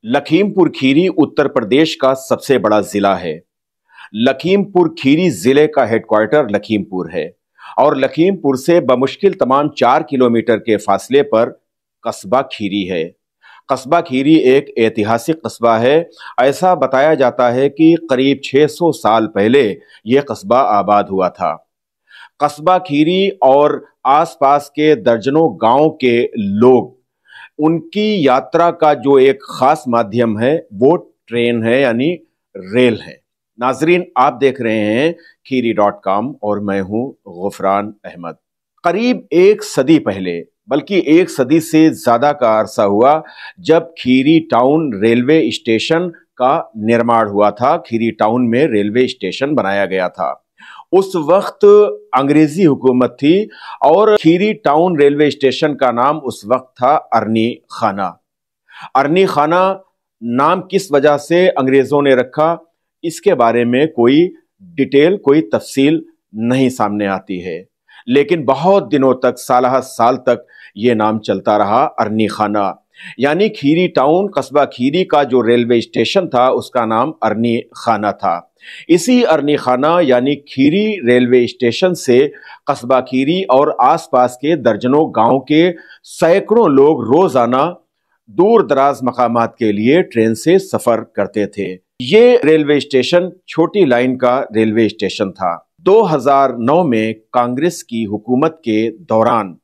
लखीमपुर खीरी उत्तर प्रदेश का सबसे बड़ा जिला है। लखीमपुर खीरी जिले का हेडक्वार्टर लखीमपुर है और लखीमपुर से बमुश्किल तमाम 4 किलोमीटर के फासले पर कस्बा खीरी है। कस्बा खीरी एक ऐतिहासिक कस्बा है। ऐसा बताया जाता है कि करीब 600 साल पहले यह कस्बा आबाद हुआ था। कस्बा खीरी और आसपास के दर्जनों गांव के लोग, उनकी यात्रा का जो एक खास माध्यम है वो ट्रेन है, यानी रेल है। नाजरीन, आप देख रहे हैं खीरी.com और मैं हूं गुफरान अहमद। करीब एक सदी पहले, बल्कि एक सदी से ज्यादा का अरसा हुआ, जब खीरी टाउन रेलवे स्टेशन का निर्माण हुआ था। खीरी टाउन में रेलवे स्टेशन बनाया गया था। उस वक्त अंग्रेजी हुकूमत थी और खीरी टाउन रेलवे स्टेशन का नाम उस वक्त था अरनी खाना। अरनी खाना नाम किस वजह से अंग्रेजों ने रखा, इसके बारे में कोई डिटेल, कोई तफसील नहीं सामने आती है, लेकिन बहुत दिनों तक, साल साल तक ये नाम चलता रहा, अरनी खाना। यानी खीरी टाउन, कस्बा खीरी का जो रेलवे स्टेशन था उसका नाम अरनी खाना था। इसी अरनी खाना यानी खीरी रेलवे स्टेशन से कस्बा खीरी और आसपास के दर्जनों गांव के सैकड़ों लोग रोजाना दूर दराज मकामात के लिए ट्रेन से सफर करते थे। ये रेलवे स्टेशन छोटी लाइन का रेलवे स्टेशन था। 2009 में कांग्रेस की हुकूमत के दौरान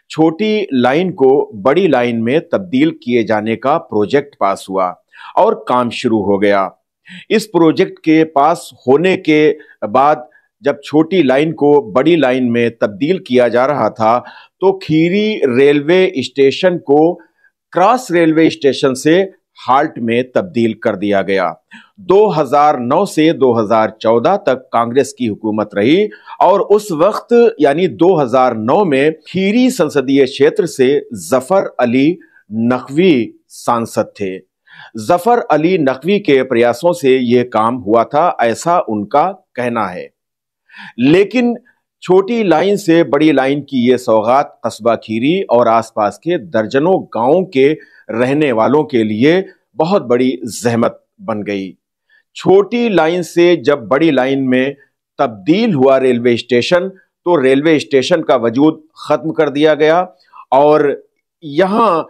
छोटी लाइन को बड़ी लाइन में तब्दील किए जाने का प्रोजेक्ट पास हुआ और काम शुरू हो गया। इस प्रोजेक्ट के पास होने के बाद जब छोटी लाइन को बड़ी लाइन में तब्दील किया जा रहा था, तो खीरी रेलवे स्टेशन को क्रॉस रेलवे स्टेशन से हाल्ट में तब्दील कर दिया गया। 2009 से 2014 तक कांग्रेस की हुकूमत रही और उस वक्त यानी 2009 में खीरी संसदीय क्षेत्र से जफर अली नकवी सांसद थे। जफर अली नकवी के प्रयासों से यह काम हुआ था, ऐसा उनका कहना है। लेकिन छोटी लाइन से बड़ी लाइन की यह सौगात कस्बा खीरी और आसपास के दर्जनों गांवों के रहने वालों के लिए बहुत बड़ी जहमत बन गई। छोटी लाइन से जब बड़ी लाइन में तब्दील हुआ रेलवे स्टेशन, तो रेलवे स्टेशन का वजूद खत्म कर दिया गया और यहां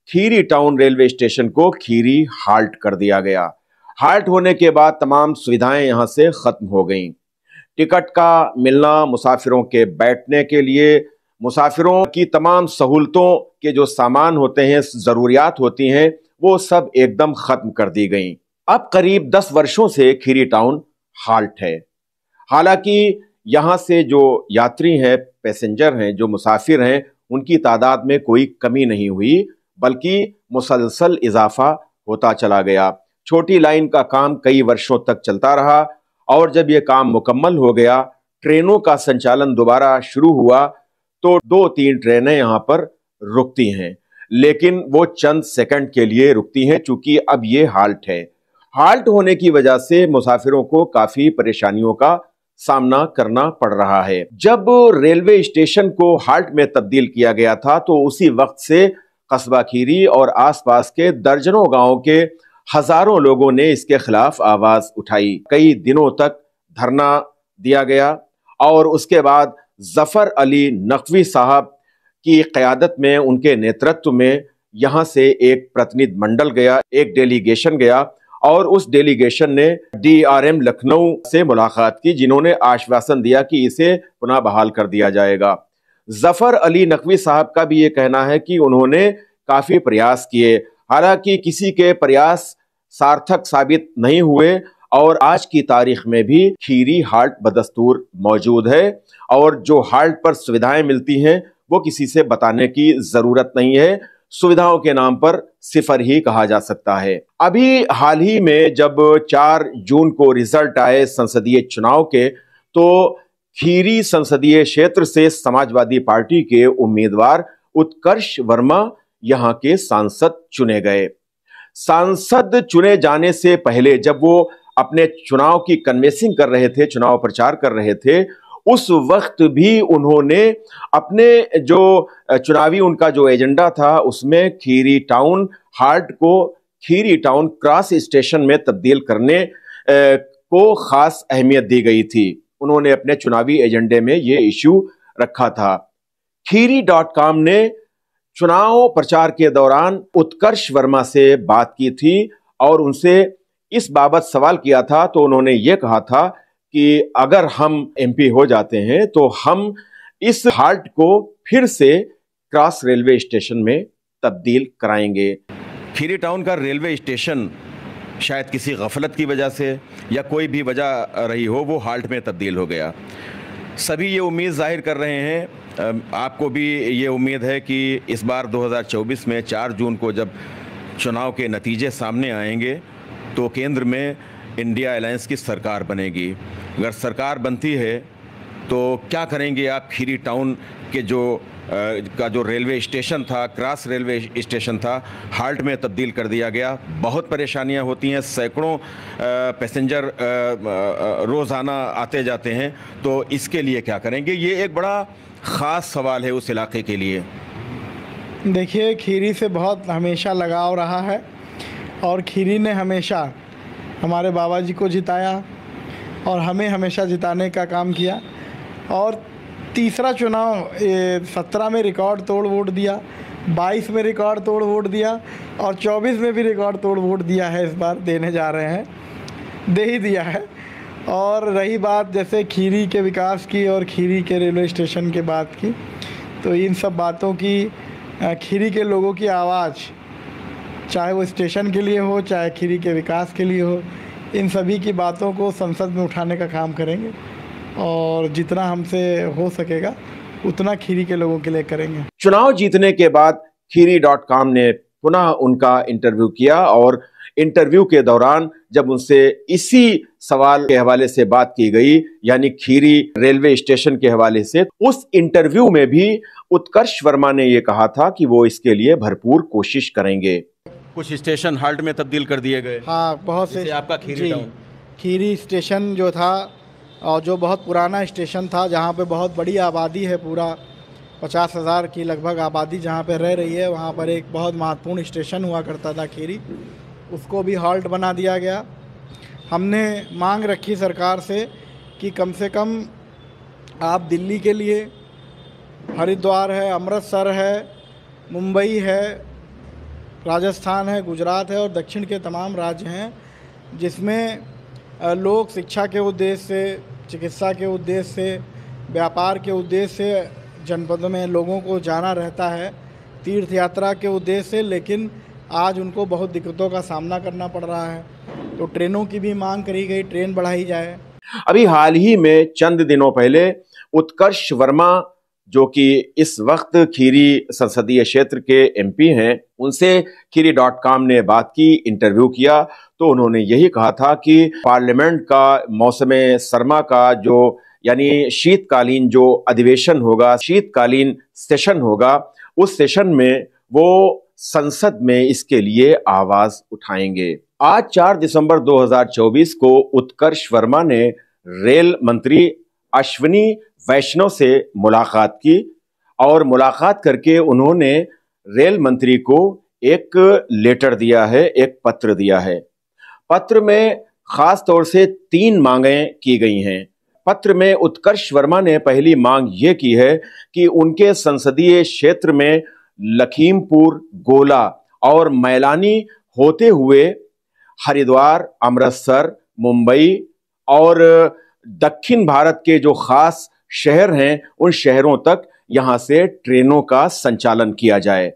खीरी टाउन रेलवे स्टेशन को खीरी हाल्ट कर दिया गया। हाल्ट होने के बाद तमाम सुविधाएं यहां से खत्म हो गईं। टिकट का मिलना, मुसाफिरों के बैठने के लिए, मुसाफिरों की तमाम सहूलतों के जो सामान होते हैं, जरूरियात होती हैं, वो सब एकदम खत्म कर दी गई। अब करीब 10 वर्षों से खीरी टाउन हाल्ट है। हालांकि यहां से जो यात्री हैं, पैसेंजर हैं, जो मुसाफिर हैं, उनकी तादाद में कोई कमी नहीं हुई, बल्कि मुसलसल इजाफा होता चला गया। छोटी लाइन का काम कई वर्षों तक चलता रहा और जब यह काम मुकम्मल हो गया, ट्रेनों का संचालन दोबारा शुरू हुआ, तो 2-3 ट्रेनें यहां पर रुकती हैं, लेकिन वो चंद सेकंड के लिए रुकती हैं, चूंकि अब ये हाल्ट है। हाल्ट होने की वजह से मुसाफिरों को काफी परेशानियों का सामना करना पड़ रहा है। जब रेलवे स्टेशन को हाल्ट में तब्दील किया गया था, तो उसी वक्त से कस्बा खीरी और आसपास के दर्जनों गांवों के हजारों लोगों ने इसके खिलाफ आवाज उठाई। कई दिनों तक धरना दिया गया और उसके बाद जफर अली नकवी साहब की क़यादत में, उनके नेतृत्व में यहां से एक प्रतिनिधि मंडल गया, एक डेलीगेशन गया और उस डेलीगेशन ने DRM लखनऊ से मुलाकात की, जिन्होंने आश्वासन दिया कि इसे पुनः बहाल कर दिया जाएगा। जफर अली नकवी साहब का भी ये कहना है कि उन्होंने काफी प्रयास किए, हालांकि किसी के प्रयास सार्थक साबित नहीं हुए और आज की तारीख में भी खीरी हाल्ट बदस्तूर मौजूद है और जो हाल्ट पर सुविधाएं मिलती हैं वो किसी से बताने की जरूरत नहीं है। सुविधाओं के नाम पर सिफर ही कहा जा सकता है। अभी हाल ही में जब 4 जून को रिजल्ट आए संसदीय चुनाव के, तो खीरी संसदीय क्षेत्र से समाजवादी पार्टी के उम्मीदवार उत्कर्ष वर्मा यहां के सांसद चुने गए। सांसद चुने जाने से पहले जब वो अपने चुनाव की कन्वेंसिंग कर रहे थे, चुनाव प्रचार कर रहे थे, उस वक्त भी उन्होंने अपने जो चुनावी उनका जो एजेंडा था उसमें खीरी टाउन हाल्ट को खीरी टाउन क्रॉस स्टेशन में तब्दील करने को खास अहमियत दी गई थी। उन्होंने अपने चुनावी एजेंडे में ये इश्यू रखा था। खीरी.com ने चुनाव प्रचार के दौरान उत्कर्ष वर्मा से बात की थी और उनसे इस बाबत सवाल किया था, तो उन्होंने ये कहा था कि अगर हम एमपी हो जाते हैं तो हम इस हाल्ट को फिर से क्रॉस रेलवे स्टेशन में तब्दील कराएंगे। खीरी टाउन का रेलवे स्टेशन शायद किसी गफलत की वजह से या कोई भी वजह रही हो, वो हाल्ट में तब्दील हो गया। सभी ये उम्मीद जाहिर कर रहे हैं, आपको भी ये उम्मीद है कि इस बार 2024 में 4 जून को जब चुनाव के नतीजे सामने आएंगे तो केंद्र में इंडिया अलायंस की सरकार बनेगी। अगर सरकार बनती है तो क्या करेंगे आप? खीरी टाउन के जो रेलवे स्टेशन था, क्रॉस रेलवे स्टेशन था, हाल्ट में तब्दील कर दिया गया। बहुत परेशानियां होती हैं, सैकड़ों पैसेंजर रोज़ाना आते जाते हैं, तो इसके लिए क्या करेंगे? ये एक बड़ा ख़ास सवाल है उस इलाके के लिए। देखिए, खीरी से बहुत हमेशा लगाव रहा है और खीरी ने हमेशा हमारे बाबा जी को जिताया और हमें हमेशा जिताने का काम किया। और तीसरा चुनाव 17 में रिकॉर्ड तोड़ वोट दिया, 22 में रिकॉर्ड तोड़ वोट दिया और 24 में भी रिकॉर्ड तोड़ वोट दिया है। इस बार देने जा रहे हैं, दे ही दिया है। और रही बात जैसे खीरी के विकास की और खीरी के रेलवे स्टेशन के बात की, तो इन सब बातों की खीरी के लोगों की आवाज़, चाहे वो स्टेशन के लिए हो, चाहे खीरी के विकास के लिए हो, इन सभी की बातों को संसद में उठाने का काम करेंगे और जितना हमसे हो सकेगा उतना खीरी के लोगों के लिए करेंगे। चुनाव जीतने के बाद खीरी.com ने पुनः उनका इंटरव्यू किया और इंटरव्यू के दौरान जब उनसे इसी सवाल के हवाले से बात की गई, यानी खीरी रेलवे स्टेशन के हवाले से, उस इंटरव्यू में भी उत्कर्ष वर्मा ने यह कहा था कि वो इसके लिए भरपूर कोशिश करेंगे। कुछ स्टेशन हाल्ट में तब्दील कर दिए गए। हाँ, बहुत से। आपका खीरी टाउन, खीरी स्टेशन जो था और जो बहुत पुराना स्टेशन था, जहाँ पे बहुत बड़ी आबादी है, पूरा 50,000 की लगभग आबादी जहाँ पे रह रही है, वहाँ पर एक बहुत महत्वपूर्ण स्टेशन हुआ करता था खीरी, उसको भी हॉल्ट बना दिया गया। हमने मांग रखी सरकार से कि कम से कम आप दिल्ली के लिए, हरिद्वार है, अमृतसर है, मुंबई है, राजस्थान है, गुजरात है और दक्षिण के तमाम राज्य हैं जिसमें लोग शिक्षा के उद्देश्य से, चिकित्सा के उद्देश्य से, व्यापार के उद्देश्य से जनपदों में लोगों को जाना रहता है, तीर्थ यात्रा के उद्देश्य से, लेकिन आज उनको बहुत दिक्कतों का सामना करना पड़ रहा है। तो ट्रेनों की भी मांग करी गई, ट्रेन बढ़ाई जाए। अभी हाल ही में चंद दिनों पहले उत्कर्ष वर्मा, जो कि इस वक्त खीरी संसदीय क्षेत्र के एमपी हैं, उनसे खीरी.com ने बात की, इंटरव्यू किया, तो उन्होंने यही कहा था कि पार्लियामेंट का मौसम सरमा का जो यानी शीतकालीन जो अधिवेशन होगा, शीतकालीन सेशन होगा, उस सेशन में वो संसद में इसके लिए आवाज उठाएंगे। आज 4 दिसंबर 2024 को उत्कर्ष वर्मा ने रेल मंत्री अश्विनी वैष्णव से मुलाकात की और मुलाकात करके उन्होंने रेल मंत्री को एक लेटर दिया है, एक पत्र दिया है। पत्र में खास तौर से 3 मांगें की गई हैं। पत्र में उत्कर्ष वर्मा ने पहली मांग ये की है कि उनके संसदीय क्षेत्र में लखीमपुर, गोला और मैलानी होते हुए हरिद्वार, अमृतसर, मुंबई और दक्षिण भारत के जो खास शहर हैं, उन शहरों तक यहां से ट्रेनों का संचालन किया जाए।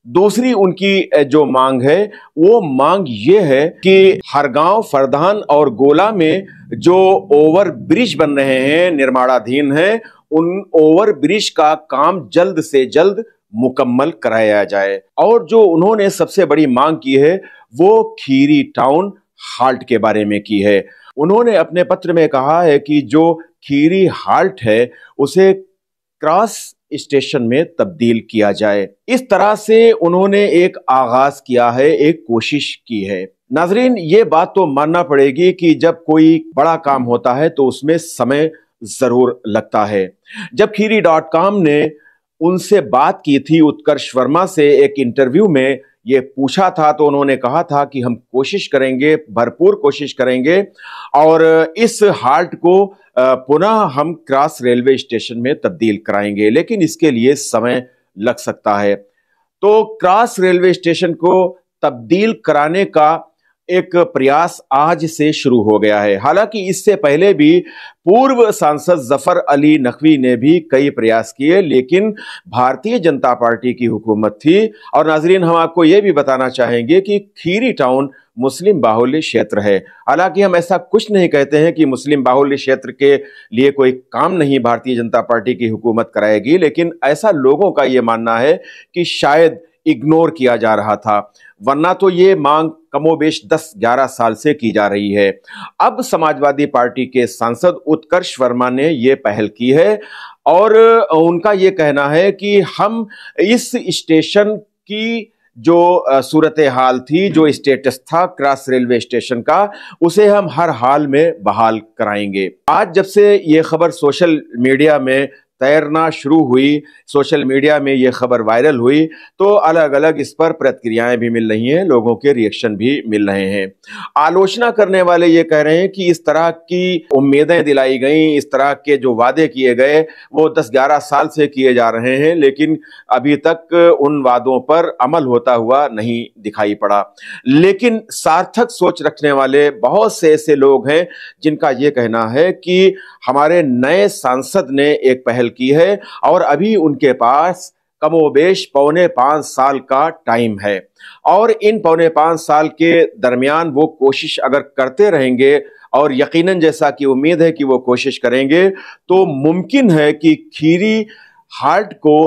दूसरी उनकी जो मांग है, वो मांग ये है कि हरगांव, फरदान और गोला में जो ओवर ब्रिज बन रहे हैं, निर्माणाधीन हैं, उन ओवर ब्रिज का काम जल्द से जल्द मुकम्मल कराया जाए। और जो उन्होंने सबसे बड़ी मांग की है, वो खीरी टाउन हाल्ट के बारे में की है। उन्होंने अपने पत्र में कहा है कि जो खीरी हाल्ट है, उसे क्रॉस स्टेशन में तब्दील किया जाए। इस तरह से उन्होंने एक आगाज किया है, एक कोशिश की है। नाजरीन, ये बात तो मानना पड़ेगी कि जब कोई बड़ा काम होता है तो उसमें समय जरूर लगता है। जब खीरी.com ने उनसे बात की थी, उत्कर्ष वर्मा से एक इंटरव्यू में ये पूछा था तो उन्होंने कहा था कि हम कोशिश करेंगे, भरपूर कोशिश करेंगे और इस हाल्ट को पुनः हम क्रॉस रेलवे स्टेशन में तब्दील कराएंगे, लेकिन इसके लिए समय लग सकता है। तो क्रॉस रेलवे स्टेशन को तब्दील कराने का एक प्रयास आज से शुरू हो गया है। हालांकि इससे पहले भी पूर्व सांसद जफर अली नकवी ने भी कई प्रयास किए, लेकिन भारतीय जनता पार्टी की हुकूमत थी। और नाजरीन, हम आपको यह भी बताना चाहेंगे कि खीरी टाउन मुस्लिम बाहुल्य क्षेत्र है। हालांकि हम ऐसा कुछ नहीं कहते हैं कि मुस्लिम बाहुल्य क्षेत्र के लिए कोई काम नहीं भारतीय जनता पार्टी की हुकूमत कराएगी, लेकिन ऐसा लोगों का यह मानना है कि शायद इग्नोर किया जा रहा था, वरना तो ये मांग कमोबेश 10-11 साल से की जा रही है। अब समाजवादी पार्टी के सांसद उत्कर्ष वर्मा ने ये पहल की है और उनका ये कहना है कि हम इस स्टेशन की जो सूरत हाल थी, जो स्टेटस था क्रॉस रेलवे स्टेशन का, उसे हम हर हाल में बहाल कराएंगे। आज जब से ये खबर सोशल मीडिया में तैरना शुरू हुई, सोशल मीडिया में ये खबर वायरल हुई, तो अलग अलग इस पर प्रतिक्रियाएं भी मिल रही हैं, लोगों के रिएक्शन भी मिल रहे हैं। आलोचना करने वाले ये कह रहे हैं कि इस तरह की उम्मीदें दिलाई गई, इस तरह के जो वादे किए गए वो 10-11 साल से किए जा रहे हैं, लेकिन अभी तक उन वादों पर अमल होता हुआ नहीं दिखाई पड़ा। लेकिन सार्थक सोच रखने वाले बहुत से ऐसे लोग हैं जिनका ये कहना है कि हमारे नए सांसद ने एक पहल की है और अभी उनके पास कमोबेश 4.25 साल का टाइम है और इन 4.25 साल के दरमियान वो कोशिश अगर करते रहेंगे, और यकीनन जैसा कि उम्मीद है कि वो कोशिश करेंगे, तो मुमकिन है कि खीरी हाल्ट को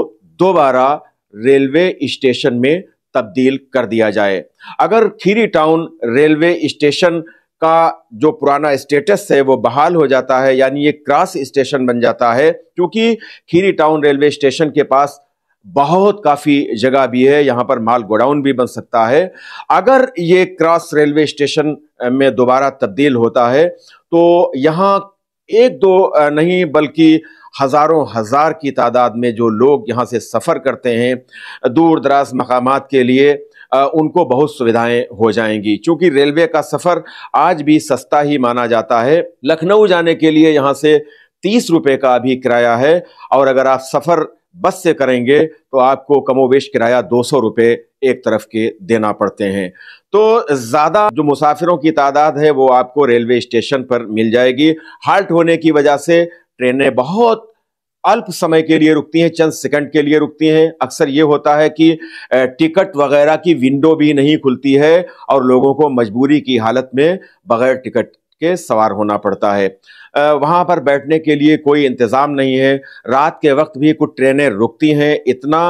दोबारा रेलवे स्टेशन में तब्दील कर दिया जाए। अगर खीरी टाउन रेलवे स्टेशन का जो पुराना स्टेटस है वो बहाल हो जाता है, यानी ये क्रॉस स्टेशन बन जाता है, क्योंकि खीरी टाउन रेलवे स्टेशन के पास बहुत काफी जगह भी है, यहां पर माल गोडाउन भी बन सकता है। अगर ये क्रॉस रेलवे स्टेशन में दोबारा तब्दील होता है तो यहां एक दो नहीं बल्कि हजारों हजार की तादाद में जो लोग यहां से सफर करते हैं दूर दराज मकामात के लिए, उनको बहुत सुविधाएं हो जाएंगी। चूंकि रेलवे का सफर आज भी सस्ता ही माना जाता है। लखनऊ जाने के लिए यहां से 30 रुपए का अभी किराया है और अगर आप सफर बस से करेंगे तो आपको कमोबेश किराया 200 रुपए एक तरफ के देना पड़ते हैं। तो ज्यादा जो मुसाफिरों की तादाद है वो आपको रेलवे स्टेशन पर मिल जाएगी। हाल्ट होने की वजह से ट्रेनें बहुत अल्प समय के लिए रुकती हैं, चंद सेकंड के लिए रुकती हैं। अक्सर ये होता है कि टिकट वगैरह की विंडो भी नहीं खुलती है और लोगों को मजबूरी की हालत में बगैर टिकट के सवार होना पड़ता है। वहां पर बैठने के लिए कोई इंतजाम नहीं है। रात के वक्त भी कुछ ट्रेनें रुकती हैं। इतना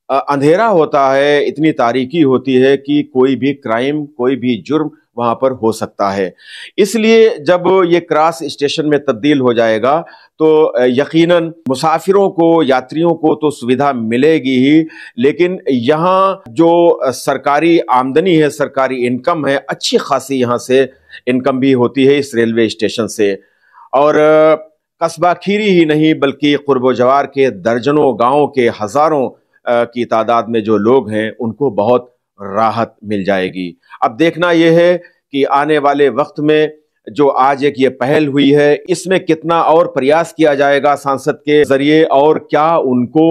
अंधेरा होता है, इतनी तारीकी होती है कि कोई भी क्राइम, कोई भी जुर्म वहां पर हो सकता है। इसलिए जब ये क्रॉस स्टेशन में तब्दील हो जाएगा तो यकीनन मुसाफिरों को, यात्रियों को तो सुविधा मिलेगी ही, लेकिन यहाँ जो सरकारी आमदनी है, सरकारी इनकम है, अच्छी खासी यहाँ से इनकम भी होती है इस रेलवे स्टेशन से। और कस्बा खीरी ही नहीं बल्कि कुर्बो जवार के दर्जनों गाँव के हजारों की तादाद में जो लोग हैं उनको बहुत राहत मिल जाएगी। अब देखना यह है कि आने वाले वक्त में जो आज एक ये पहल हुई है इसमें कितना और प्रयास किया जाएगा सांसद के जरिए और क्या उनको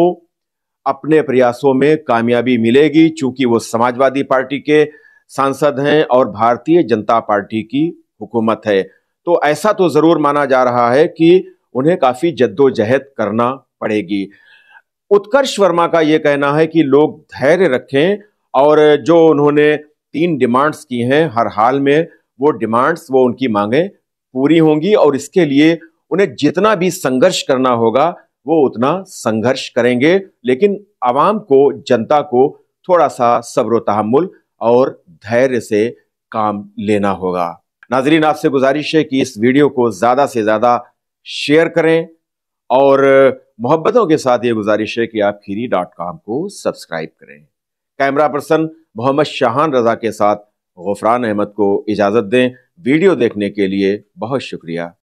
अपने प्रयासों में कामयाबी मिलेगी, चूंकि वो समाजवादी पार्टी के सांसद हैं और भारतीय जनता पार्टी की हुकूमत है। तो ऐसा तो जरूर माना जा रहा है कि उन्हें काफी जद्दोजहद करना पड़ेगी। उत्कर्ष वर्मा का यह कहना है कि लोग धैर्य रखें और जो उन्होंने 3 डिमांड्स की हैं हर हाल में वो डिमांड्स, वो उनकी मांगें पूरी होंगी और इसके लिए उन्हें जितना भी संघर्ष करना होगा वो उतना संघर्ष करेंगे। लेकिन आवाम को, जनता को थोड़ा सा सब्र तहम्मुल और धैर्य से काम लेना होगा। नाजरीन, आपसे गुजारिश है कि इस वीडियो को ज़्यादा से ज़्यादा शेयर करें और मोहब्बतों के साथ ये गुजारिश है कि आप खीरी.com को सब्सक्राइब करें। कैमरा पर्सन मोहम्मद शाहान रजा के साथ गफरान अहमद को इजाज़त दें। वीडियो देखने के लिए बहुत शुक्रिया।